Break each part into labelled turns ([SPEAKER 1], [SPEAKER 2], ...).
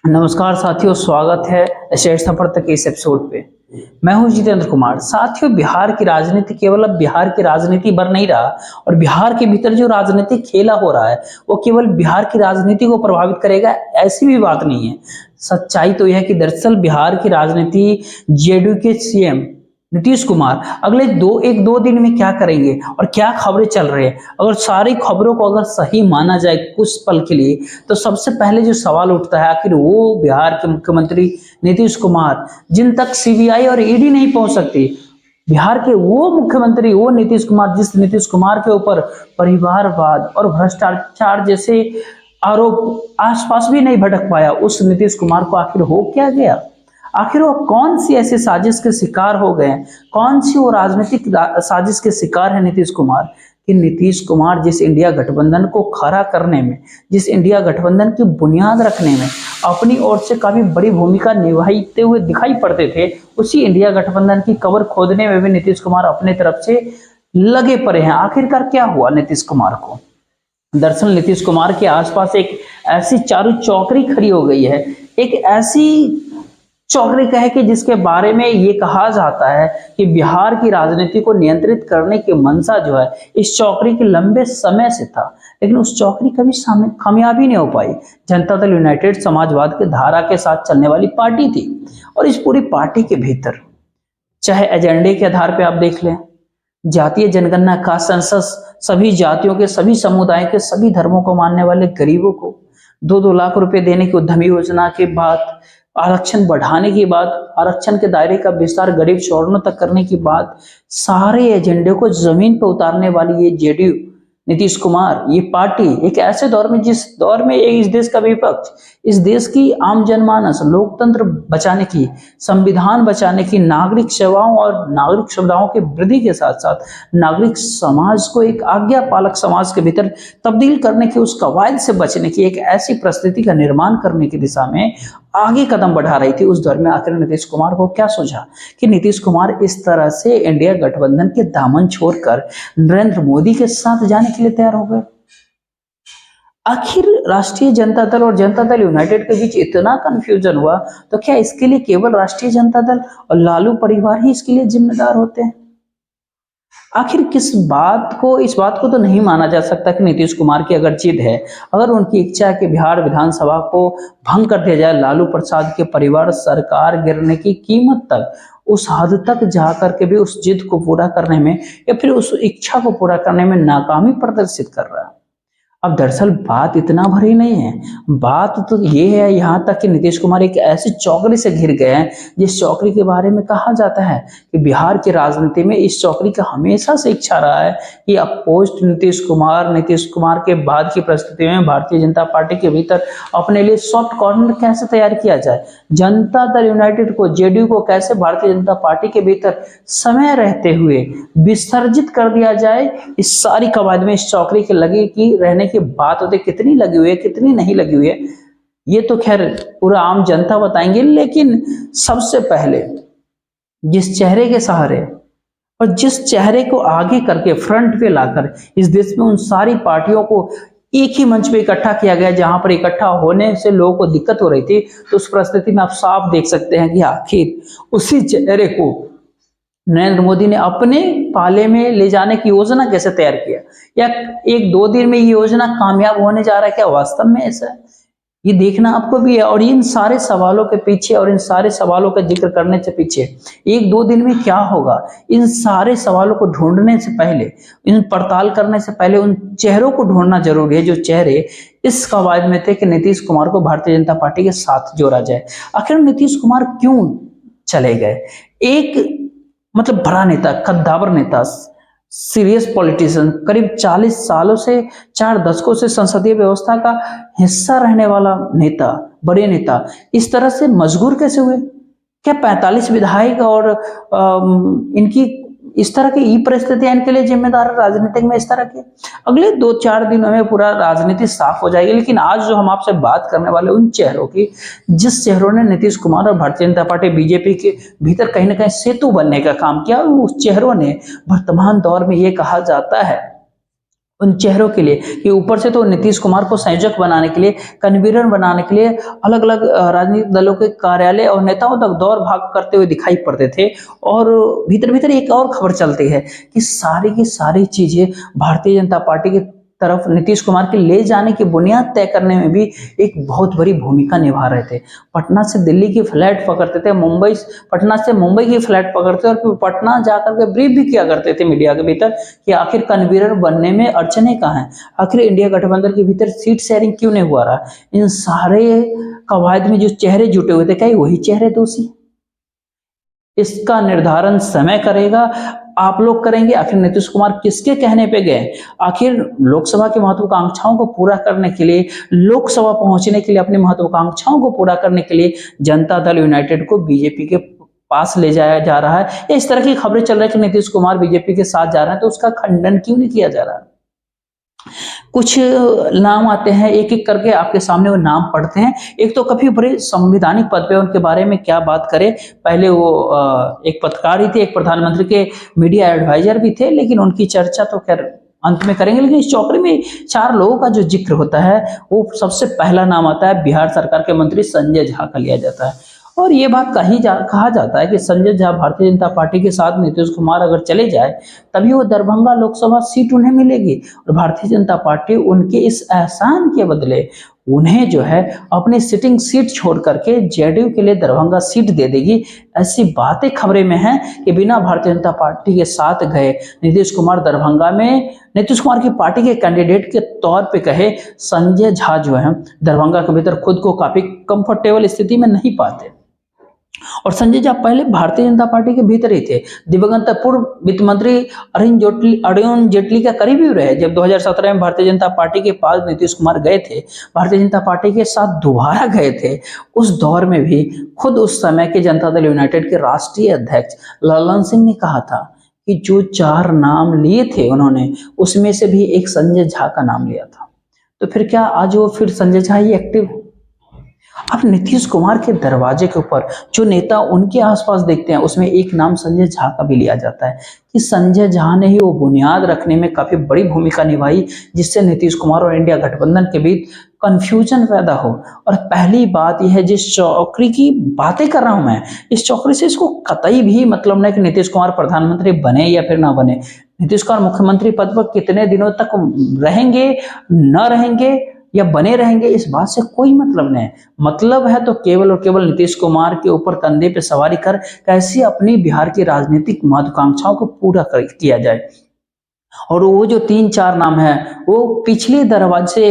[SPEAKER 1] नमस्कार साथियों, स्वागत है शेष सफर तक के इस एपिसोड पे। मैं हूं जितेंद्र कुमार। साथियों, बिहार की राजनीति केवल अब बिहार की राजनीति भर नहीं रहा और बिहार के भीतर जो राजनीतिक खेला हो रहा है वो केवल बिहार की राजनीति को प्रभावित करेगा, ऐसी भी बात नहीं है। सच्चाई तो यह है कि दरअसल बिहार की राजनीति जेडीयू के सीएम नीतीश कुमार अगले एक दो दिन में क्या करेंगे और क्या खबरें चल रही है, अगर सारी खबरों को अगर सही माना जाए कुछ पल के लिए, तो सबसे पहले जो सवाल उठता है, आखिर वो बिहार के मुख्यमंत्री नीतीश कुमार जिन तक सीबीआई और ईडी नहीं पहुंच सकती, बिहार के वो मुख्यमंत्री वो नीतीश कुमार जिस नीतीश कुमार के ऊपर परिवारवाद और भ्रष्टाचार जैसे आरोप आसपास भी नहीं भटक पाया, उस नीतीश कुमार को आखिर हो क्या गया? आखिर वो कौन सी ऐसी साजिश के शिकार हो गए हैं? कौन सी वो राजनीतिक साजिश के शिकार है नीतीश कुमार कि नीतीश कुमार जिस इंडिया गठबंधन को खड़ा करने में, जिस इंडिया गठबंधन की बुनियाद रखने में अपनी ओर से काफी बड़ी भूमिका निभाते हुए दिखाई पड़ते थे, उसी इंडिया गठबंधन की कबर खोदने में भी नीतीश कुमार अपने तरफ से लगे पड़े हैं। आखिरकार क्या हुआ नीतीश कुमार को? दरअसल नीतीश कुमार के आसपास एक ऐसी चारू चौकड़ी खड़ी हो गई है, एक ऐसी चौकड़ी कहे कि जिसके बारे में ये कहा जाता है कि बिहार की राजनीति को नियंत्रित करने की मंशा जो है इस चौकड़ी के लंबे समय से था, लेकिन उस चौकड़ी कभी कामयाबी नहीं हो पाई। जनता दल यूनाइटेड समाजवाद के धारा के साथ चलने वाली पार्टी थी और इस पूरी पार्टी के भीतर चाहे एजेंडे के आधार पर आप देख लें, जातीय जनगणना का सेंसस, सभी जातियों के सभी समुदाय के सभी धर्मों को मानने वाले गरीबों को 2-2 लाख रुपए देने की उद्यमी योजना के बाद, आरक्षण बढ़ाने की बात, आरक्षण के दायरे का विस्तार गरीब छोड़ने तक करने की बात, सारे एजेंडे को जमीन पर उतारने वाली ये जेडीयू नीतीश कुमार ये पार्टी एक ऐसे दौर में, जिस दौर में इस देश का विपक्ष, इस देश की आम जनमानस लोकतंत्र बचाने की, संविधान बचाने की, नागरिक सेवाओं और नागरिक सुविधाओं की वृद्धि के साथ साथ नागरिक समाज को एक आज्ञा पालक समाज के भीतर तब्दील करने की, उस कवायद से बचने की एक ऐसी परिस्थिति का निर्माण करने की दिशा में आगे कदम बढ़ा रही थी। उस दौर में आखिर नीतीश कुमार को क्या सोचा कि नीतीश कुमार इस तरह से इंडिया गठबंधन के दामन छोड़कर नरेंद्र मोदी के साथ जाने के लिए तैयार हो गए। आखिर राष्ट्रीय जनता दल और जनता दल यूनाइटेड के बीच इतना कंफ्यूजन हुआ, तो क्या इसके लिए केवल राष्ट्रीय जनता दल और लालू परिवार ही इसके लिए जिम्मेदार होते हैं? आखिर इस बात को तो नहीं माना जा सकता कि नीतीश कुमार की अगर जिद है, अगर उनकी इच्छा है कि बिहार विधानसभा को भंग कर दिया जाए, लालू प्रसाद के परिवार सरकार गिरने की कीमत तक, उस हद तक जाकर के भी उस जिद को पूरा करने में या फिर उस इच्छा को पूरा करने में नाकामी प्रदर्शित कर रहा है। अब दरअसल बात इतना भरी नहीं है, बात तो ये है यहाँ तक कि नीतीश कुमार एक ऐसी चौकड़ी से घिर गए हैं जिस चौकड़ी के बारे में कहा जाता है कि बिहार की राजनीति में इस चौकड़ी का हमेशा से इच्छा रहा है कि अब पोस्ट नीतीश कुमार के बाद की परिस्थिति में भारतीय जनता पार्टी के भीतर अपने लिए सॉफ्ट कॉर्नर कैसे तैयार किया जाए, जनता दल यूनाइटेड को, जेडीयू को कैसे भारतीय जनता पार्टी के भीतर समय रहते हुए विसर्जित कर दिया जाए। इस सारी कवायद में इस चौकड़ी के लगे कि रहने की बात होती, कितनी लगी हुई है कितनी नहीं लगी हुई है ये तो खैर पूरा आम जनता बताएंगे, लेकिन सबसे पहले जिस चेहरे के सहारे और जिस चेहरे को आगे करके फ्रंट पे लाकर इस देश में उन सारी पार्टियों को एक ही मंच पे इकट्ठा किया गया, जहां पर इकट्ठा होने से लोगों को दिक्कत हो रही थी, तो उस परिस्थिति में आप साफ देख सकते हैं कि आखिर उसी चेहरे को नरेंद्र मोदी ने अपने पाले में ले जाने की योजना कैसे तैयार किया, या 1-2 दिन में ये योजना कामयाब होने जा रहा है क्या वास्तव में ऐसा है, ये देखना आपको भी है। और इन सारे सवालों के पीछे और इन सारे सवालों का जिक्र करने से पीछे 1-2 दिन में क्या होगा, इन सारे सवालों को ढूंढने से पहले, इन पड़ताल करने से पहले उन चेहरों को ढूंढना जरूरी है जो चेहरे इस कवायद में थे कि नीतीश कुमार को भारतीय जनता पार्टी के साथ जोड़ा जाए। आखिर नीतीश कुमार क्यों चले गए? एक मतलब बड़ा नेता, कद्दावर नेता, सीरियस पॉलिटिशियन, करीब 40 सालों से 4 दशकों से संसदीय व्यवस्था का हिस्सा रहने वाला नेता, बड़े नेता, इस तरह से मजबूर कैसे हुए? क्या 45 विधायक और इनकी इस तरह की परिस्थितियां इनके लिए जिम्मेदार है राजनीतिक में? इस तरह के अगले 2-4 दिनों में पूरा राजनीति साफ हो जाएगी, लेकिन आज जो हम आपसे बात करने वाले उन चेहरों की, जिस चेहरों ने नीतीश कुमार और भारतीय जनता पार्टी बीजेपी के भीतर कहीं ना कहीं सेतु बनने का काम किया, उस चेहरों ने वर्तमान दौर में ये कहा जाता है उन चेहरों के लिए कि ऊपर से तो नीतीश कुमार को संयोजक बनाने के लिए, कन्वीनर बनाने के लिए अलग अलग राजनीतिक दलों के कार्यालय और नेताओं तक दौड़ भाग करते हुए दिखाई पड़ते थे। और भीतर भीतर एक और खबर चलती है कि सारी की सारी चीजें भारतीय जनता पार्टी की तरफ नीतीश कुमार के ले जाने की बुनियाद तय करने में भी एक बहुत बड़ी भूमिका निभा रहे थे। पटना से दिल्ली की फ्लाइट पकड़ते थे, पटना से मुंबई की फ्लाइट पकड़ते और फिर पटना जाकर के ब्रीफ भी किया करते थे मीडिया के भीतर कि आखिर कन्वीनर बनने में अड़चने कहाँ हैं, आखिर इंडिया गठबंधन के भीतर सीट शेयरिंग क्यों नहीं हुआ रहा। इन सारे कवायद में जो चेहरे जुटे हुए थे, क्या वही चेहरे दोषी? इसका निर्धारण समय करेगा, आप लोग करेंगे। आखिर नीतीश कुमार किसके कहने पे गए? आखिर लोकसभा की महत्वाकांक्षाओं को पूरा करने के लिए, लोकसभा पहुंचने के लिए, अपनी महत्वाकांक्षाओं को पूरा करने के लिए जनता दल यूनाइटेड को बीजेपी के पास ले जाया जा रहा है। या इस तरह की खबरें चल रही है कि नीतीश कुमार बीजेपी के साथ जा रहे हैं, तो उसका खंडन क्यों नहीं किया जा रहा? कुछ नाम आते हैं, एक एक करके आपके सामने वो नाम पढ़ते हैं। एक तो काफी बड़े संवैधानिक पद पे, उनके बारे में क्या बात करें। पहले वो एक पत्रकार ही थे, एक प्रधानमंत्री के मीडिया एडवाइजर भी थे, लेकिन उनकी चर्चा तो खैर अंत में करेंगे। लेकिन इस चौकड़ी में 4 लोगों का जो जिक्र होता है, वो सबसे पहला नाम आता है बिहार सरकार के मंत्री संजय झा का लिया जाता है। और ये बात कहा जाता है कि संजय झा भारतीय जनता पार्टी के साथ नीतीश कुमार अगर चले जाए, तभी वो दरभंगा लोकसभा सीट उन्हें मिलेगी और भारतीय जनता पार्टी उनके इस एहसान के बदले उन्हें जो है अपनी सिटिंग सीट छोड़ करके जेडीयू के लिए दरभंगा सीट दे देगी। ऐसी बातें खबरें में हैं कि बिना भारतीय जनता पार्टी के साथ गए नीतीश कुमार दरभंगा में नीतीश कुमार की पार्टी के कैंडिडेट के तौर पे कहे संजय झा जो है दरभंगा के भीतर खुद को काफी कंफर्टेबल स्थिति में नहीं पाते। और संजय झा पहले भारतीय जनता पार्टी के भीतर ही थे। दिवंगत पूर्व वित्त मंत्री अरुण जेटली का करीबी रहे। जब 2017 में भारतीय जनता पार्टी के पास नीतीश कुमार गए थे, भारतीय जनता पार्टी के साथ दोबारा गए थे, उस दौर में भी खुद उस समय के जनता दल यूनाइटेड के राष्ट्रीय अध्यक्ष ललन सिंह ने कहा था कि जो 4 नाम लिए थे उन्होंने, उसमें से भी एक संजय झा का नाम लिया था। तो फिर क्या आज वो फिर संजय झा ही एक्टिव है? अब नीतीश कुमार के दरवाजे के ऊपर जो नेता उनके आसपास देखते हैं, उसमें एक नाम संजय झा का भी लिया जाता है कि संजय झा ने ही वो बुनियाद रखने में काफी बड़ी भूमिका निभाई, जिससे नीतीश कुमार और इंडिया गठबंधन के बीच कंफ्यूजन पैदा हो। और पहली बात यह है, जिस चौकड़ी की बातें कर रहा हूं मैं, इस चौकड़ी से इसको कतई भी मतलब नहीं कि नीतीश कुमार प्रधानमंत्री बने या फिर ना बने, नीतीश कुमार मुख्यमंत्री पद पर कितने दिनों तक रहेंगे, न रहेंगे या बने रहेंगे, इस बात से कोई मतलब नहीं। मतलब है तो केवल और केवल नीतीश कुमार के ऊपर कंधे पे सवारी कर कैसे अपनी बिहार की राजनीतिक महत्वाकांक्षाओं को पूरा किया जाए। और वो जो 3-4 नाम है, वो पिछले दरवाजे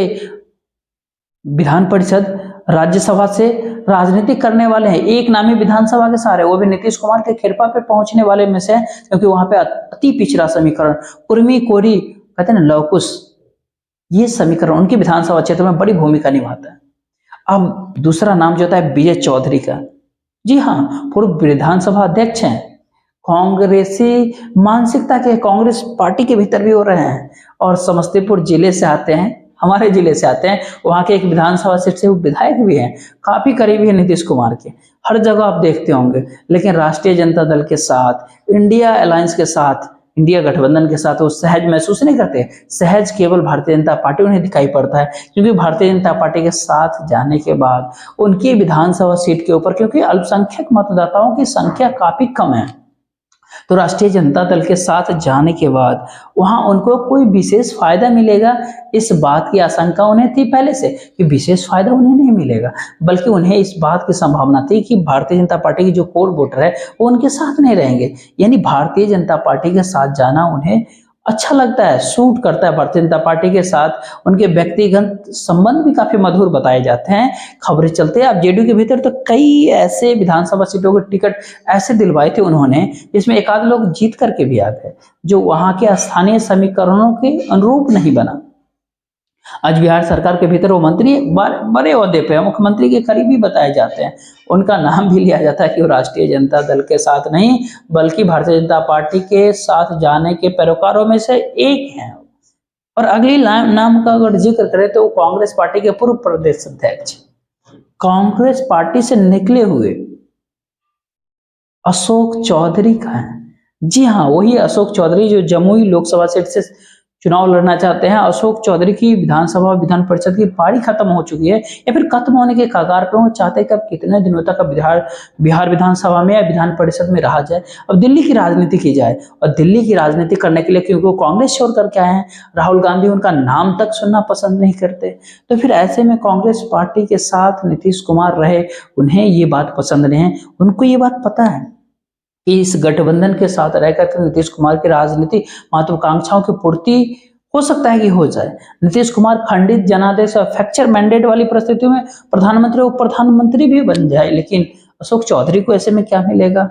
[SPEAKER 1] विधान परिषद, राज्यसभा से राजनीति करने वाले हैं। एक नाम ही विधानसभा के सारे, वो भी नीतीश कुमार के खेरपा पे पहुंचने वाले में से, क्योंकि वहां पे अति पिछड़ा समीकरण, कुर्मी कोरी कहते हैं ना, लवकुश, ये समीकरण उनके विधानसभा क्षेत्र में बड़ी भूमिका निभाता है। अब दूसरा नाम जो होता है विजय चौधरी का। जी हाँ, पूर्व विधानसभा अध्यक्ष हैं, कांग्रेसी मानसिकता के, कांग्रेस पार्टी के भीतर भी हो रहे हैं और समस्तीपुर जिले से आते हैं, हमारे जिले से आते हैं। वहां के एक विधानसभा सीट से वो विधायक भी हैं, काफी करीबी है नीतीश कुमार के, हर जगह आप देखते होंगे। लेकिन राष्ट्रीय जनता दल के साथ, इंडिया अलायंस के साथ, इंडिया गठबंधन के साथ वो सहज महसूस नहीं करते। सहज केवल भारतीय जनता पार्टी उन्हें दिखाई पड़ता है, क्योंकि भारतीय जनता पार्टी के साथ जाने के बाद उनकी विधानसभा सीट के ऊपर, क्योंकि अल्पसंख्यक मतदाताओं की संख्या काफी कम है, तो राष्ट्रीय जनता दल के साथ जाने के बाद वहां उनको कोई विशेष फायदा मिलेगा, इस बात की आशंका उन्हें थी पहले से कि विशेष फायदा उन्हें नहीं मिलेगा, बल्कि उन्हें इस बात की संभावना थी कि भारतीय जनता पार्टी की जो कोर वोटर है वो उनके साथ नहीं रहेंगे। यानी भारतीय जनता पार्टी के साथ जाना उन्हें अच्छा लगता है, सूट करता है भारतीय जनता पार्टी के साथ। उनके व्यक्तिगत संबंध भी काफी मधुर बताए जाते हैं। खबरें चलते हैं अब जेडीयू के भीतर तो कई ऐसे विधानसभा सीटों के टिकट ऐसे दिलवाए थे उन्होंने, जिसमें एक आध लोग जीत करके भी आ गए, जो वहां के स्थानीय समीकरणों के अनुरूप नहीं बना। आज बिहार सरकार के भीतर वो मंत्री बड़े ओहदे पे, मुख्यमंत्री के करीबी बताए जाते हैं। उनका नाम भी लिया जाता है कि वो राष्ट्रीय जनता दल के साथ नहीं, बल्कि भारतीय जनता पार्टी के साथ जाने के पैरोकारों में से एक हैं। और अगली नाम का अगर जिक्र करें तो वो कांग्रेस पार्टी के पूर्व प्रदेश अध्यक्ष, कांग्रेस पार्टी से निकले हुए अशोक चौधरी का है। जी हाँ, वही अशोक चौधरी जो जमुई लोकसभा सीट से चुनाव लड़ना चाहते हैं। अशोक चौधरी की विधानसभा विधान परिषद की पारी खत्म हो चुकी है या फिर खत्म होने के कगार पे वो चाहते हैं कि अब कितने दिनों तक अब बिहार विधानसभा में या विधान परिषद में रहा जाए, अब दिल्ली की राजनीति की जाए। और दिल्ली की राजनीति करने के लिए क्योंकि वो कांग्रेस छोड़ करके आए हैं, राहुल गांधी उनका नाम तक सुनना पसंद नहीं करते, तो फिर ऐसे में कांग्रेस पार्टी के साथ नीतीश कुमार रहे, उन्हें ये बात पसंद नहीं है। उनको ये बात पता है कि इस गठबंधन के साथ रहकर के नीतीश कुमार की राजनीति महत्वाकांक्षाओं की पूर्ति हो सकता है कि हो जाए। नीतीश कुमार खंडित जनादेश और फ्रैक्चर मैंडेट वाली परिस्थितियों में प्रधानमंत्री उप प्रधानमंत्री भी बन जाए, लेकिन अशोक चौधरी को ऐसे में क्या मिलेगा?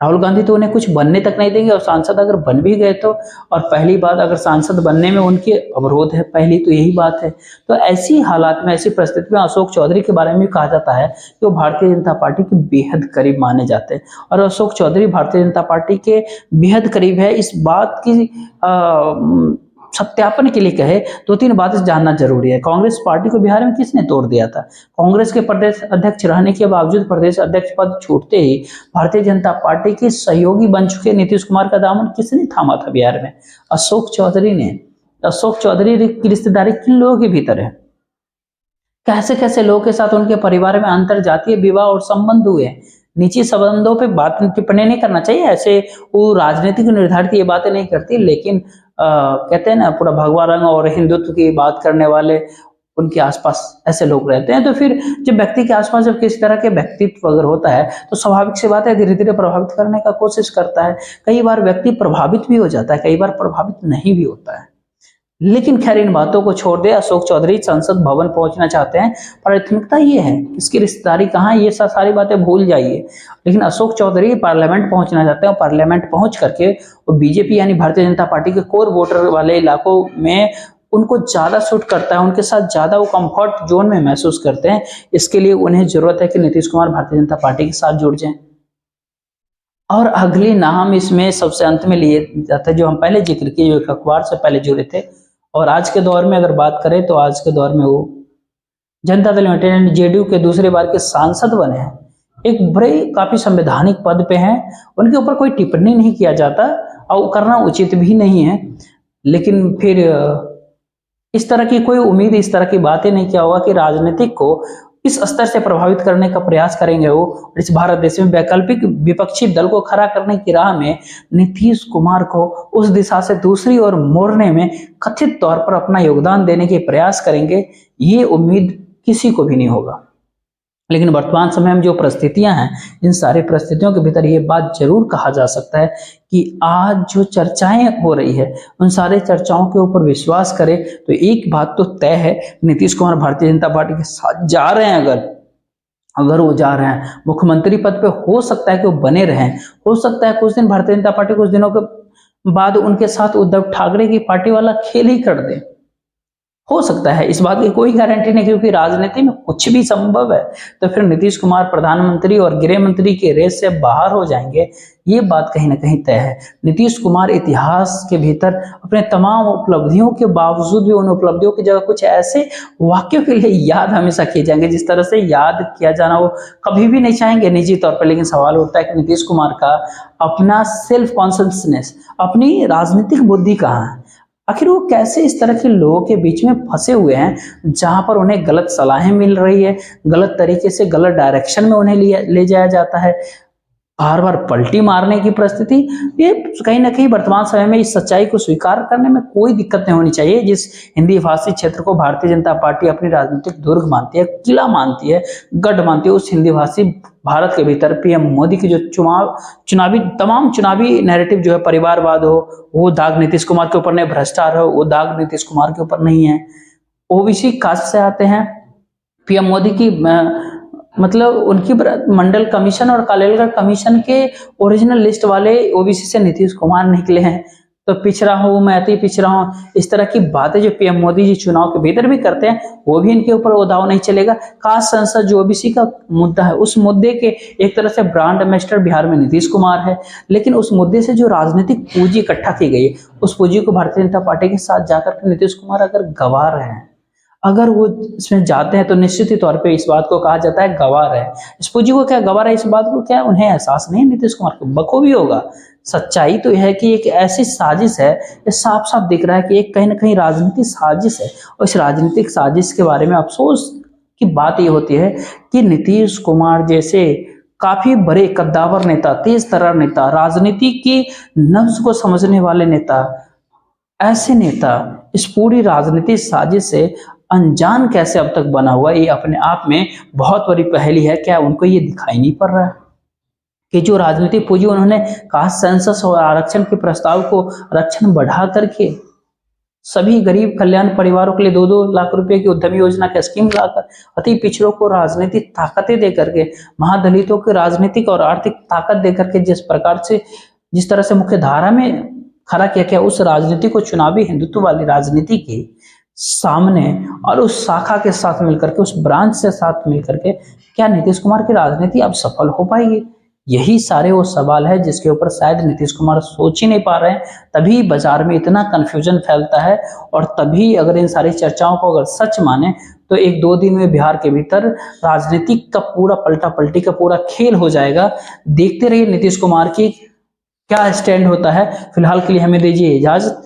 [SPEAKER 1] राहुल गांधी तो उन्हें कुछ बनने तक नहीं देंगे, और सांसद अगर बन भी गए तो, और पहली बात अगर सांसद बनने में उनके अवरोध है, पहली तो यही बात है। तो ऐसी हालात में, ऐसी परिस्थिति में अशोक चौधरी के बारे में कहा जाता है कि वो भारतीय जनता पार्टी के बेहद करीब माने जाते हैं, और अशोक चौधरी भारतीय जनता पार्टी के बेहद करीब है। इस बात की सत्यापन के लिए कहे दो तीन बातें जानना जरूरी है। कांग्रेस पार्टी को बिहार में किसने तोड़ दिया था? कांग्रेस के प्रदेश अध्यक्ष रहने के बावजूद प्रदेश अध्यक्ष पद छूटते ही भारतीय जनता पार्टी के सहयोगी बन चुके नीतीश कुमार का दामन किसने थामा था बिहार में? अशोक चौधरी ने। अशोक चौधरी की रिश्तेदारी किन लोगों के भीतर है? कैसे कैसे लोगों के साथ उनके परिवार में अंतर जातीय विवाह और संबंध हुए? निजी संबंधों पे बात टिप्पणी नहीं करना चाहिए, ऐसे वो राजनीति को निर्धारित ये बातें नहीं करती, लेकिन कहते हैं ना, पूरा भगवा रंग और हिंदुत्व की बात करने वाले उनके आसपास ऐसे लोग रहते हैं। तो फिर जब व्यक्ति के आसपास जब किसी तरह के व्यक्तित्व अगर होता है तो स्वाभाविक सी बात है धीरे धीरे प्रभावित करने का कोशिश करता है। कई बार व्यक्ति प्रभावित भी हो जाता है, कई बार प्रभावित नहीं भी होता है। लेकिन खैर इन बातों को छोड़ दे, अशोक चौधरी संसद भवन पहुंचना चाहते हैं, प्राथमिकता ये है इसकी रिश्तेदारी कहाँ है, ये सारी बातें भूल जाइए। लेकिन अशोक चौधरी पार्लियामेंट पहुंचना चाहते हैं, और पार्लियामेंट पहुंच करके वो बीजेपी यानी भारतीय जनता पार्टी के कोर वोटर वाले इलाकों में उनको ज्यादा सूट करता है, उनके साथ ज्यादा वो कंफर्ट जोन में महसूस करते हैं। इसके लिए उन्हें जरूरत है कि नीतीश कुमार भारतीय जनता पार्टी के साथ जुड़ जाएं। और अगली नाम इसमें सबसे अंत में लिए जाते हैं, जो हम पहले जिक्र किए, जो अखबार से पहले जुड़े थे, और आज के दौर में अगर बात करें तो आज के दौर में वो जनता दल यूनाइटेड जेडीयू के दूसरी बार के सांसद बने हैं, एक बड़े काफी संवैधानिक पद पे हैं। उनके ऊपर कोई टिप्पणी नहीं किया जाता और करना उचित भी नहीं है, लेकिन फिर इस तरह की कोई उम्मीद, इस तरह की बातें नहीं किया होगा कि राजनीतिक को इस स्तर से प्रभावित करने का प्रयास करेंगे वो। और इस भारत देश में वैकल्पिक विपक्षी दल को खड़ा करने की राह में नीतीश कुमार को उस दिशा से दूसरी ओर मोड़ने में कथित तौर पर अपना योगदान देने के प्रयास करेंगे, ये उम्मीद किसी को भी नहीं होगा। लेकिन वर्तमान समय में जो परिस्थितियां हैं, इन सारी परिस्थितियों के भीतर ये बात जरूर कहा जा सकता है कि आज जो चर्चाएं हो रही है, उन सारे चर्चाओं के ऊपर विश्वास करें तो एक बात तो तय है, नीतीश कुमार भारतीय जनता पार्टी के साथ जा रहे हैं। अगर वो जा रहे हैं मुख्यमंत्री पद पे, हो सकता है कि वो बने रहें, हो सकता है कुछ दिन भारतीय जनता पार्टी कुछ दिनों के बाद उनके साथ उद्धव ठाकरे की पार्टी वाला खेल ही कर दे, हो सकता है। इस बात की कोई गारंटी नहीं, क्योंकि राजनीति में कुछ भी संभव है। तो फिर नीतीश कुमार प्रधानमंत्री और गृह मंत्री के रेस से बाहर हो जाएंगे, ये बात कहीं ना कहीं तय है। नीतीश कुमार इतिहास के भीतर अपने तमाम उपलब्धियों के बावजूद भी उन उपलब्धियों की जगह कुछ ऐसे वाक्यों के लिए याद हमेशा किए जाएंगे जिस तरह से याद किया जाना वो कभी भी नहीं चाहेंगे निजी तौर पर। लेकिन सवाल उठता है कि नीतीश कुमार का अपना सेल्फ कॉन्शियसनेस, अपनी राजनीतिक बुद्धि कहाँ है? आखिर वो कैसे इस तरह के लोगों के बीच में फंसे हुए हैं, जहां पर उन्हें गलत सलाहें मिल रही है, गलत तरीके से गलत डायरेक्शन में उन्हें ले जाया जाता है, बार बार पलटी मारने की परिस्थिति। ये कहीं ना कहीं वर्तमान समय में इस सच्चाई को स्वीकार करने में कोई दिक्कत नहीं होनी चाहिए। जिस हिंदी भाषी क्षेत्र को भारतीय जनता पार्टी अपनी राजनीतिक दुर्ग मानती है, किला मानती है, गढ़ मानती है, उस हिंदी भाषी भारत के भीतर पीएम मोदी की जो तमाम चुनावी नैरेटिव जो है, परिवारवाद हो, वो दाग नीतीश कुमार के ऊपर नहीं, भ्रष्टाचार हो, वो दाग नीतीश कुमार के ऊपर नहीं है। ओबीसी कास्ट से आते हैं, पीएम मोदी की मतलब उनकी मंडल कमीशन और कालेलकर कमीशन के ओरिजिनल लिस्ट वाले ओबीसी से नीतीश कुमार निकले हैं। तो पिछड़ा हूं मैं, अति पिछड़ा हूं, इस तरह की बातें जो पीएम मोदी जी चुनाव के भीतर भी करते हैं, वो भी इनके ऊपर वो दाव नहीं चलेगा। कास्ट संसद जो ओबीसी का मुद्दा है, उस मुद्दे के एक तरह से ब्रांड एम्बेसडर बिहार में नीतीश कुमार है। लेकिन उस मुद्दे से जो राजनीतिक पूंजी इकट्ठा की गई, उस पूंजी को भारतीय जनता पार्टी के साथ जाकर के नीतीश कुमार अगर गंवा रहे हैं, अगर वो इसमें जाते हैं तो निश्चित ही तौर पे इस बात को कहा जाता है गवार है। इस पूंजी को क्या गवार है, इस बात को क्या उन्हें एहसास नहीं है नीतीश कुमार को? बखूबी होगा। सच्चाई तो यह है कि एक ऐसी साजिश है, ये साफ साफ दिख रहा है कि एक कहीं ना कहीं राजनीतिक साजिश है। और इस राजनीतिक साजिश के बारे में अफसोस की बात ये होती है कि नीतीश कुमार जैसे काफी बड़े कद्दावर नेता, तेज तर्रार नेता, राजनीति की नब्ज को समझने वाले नेता, ऐसे नेता इस पूरी राजनीतिक साजिश से अनजान कैसे अब तक बना हुआ, ये अपने आप में बहुत बड़ी पहेली है। क्या उनको ये दिखाई नहीं पड़ रहा है कि जो राजनीतिक पूंजी उन्होंने कहा सेंसस और आरक्षण के प्रस्ताव को आरक्षण बढ़ा करके सभी गरीब कल्याण परिवारों के लिए 2-2 लाख रुपए की उद्यमी योजना का स्कीम लाकर, अति पिछड़ों को राजनीतिक ताकतें देकर के, महादलितों को राजनीतिक और आर्थिक ताकत देकर के जिस तरह से मुख्य धारा में खड़ा किया गया, उस राजनीति को चुनावी हिंदुत्व वाली राजनीति के सामने और उस शाखा के साथ मिलकर के, उस ब्रांच से साथ मिलकर के क्या नीतीश कुमार की राजनीति अब सफल हो पाएगी? यही सारे वो सवाल है जिसके ऊपर शायद नीतीश कुमार सोच ही नहीं पा रहे हैं। तभी बाजार में इतना कंफ्यूजन फैलता है और तभी अगर इन सारी चर्चाओं को अगर सच माने तो 1-2 दिन में बिहार के भीतर राजनीतिक का पूरा पलटा पलटी का पूरा खेल हो जाएगा। देखते रहिए नीतीश कुमार की क्या स्टैंड होता है। फिलहाल के लिए हमें दीजिए इजाजत।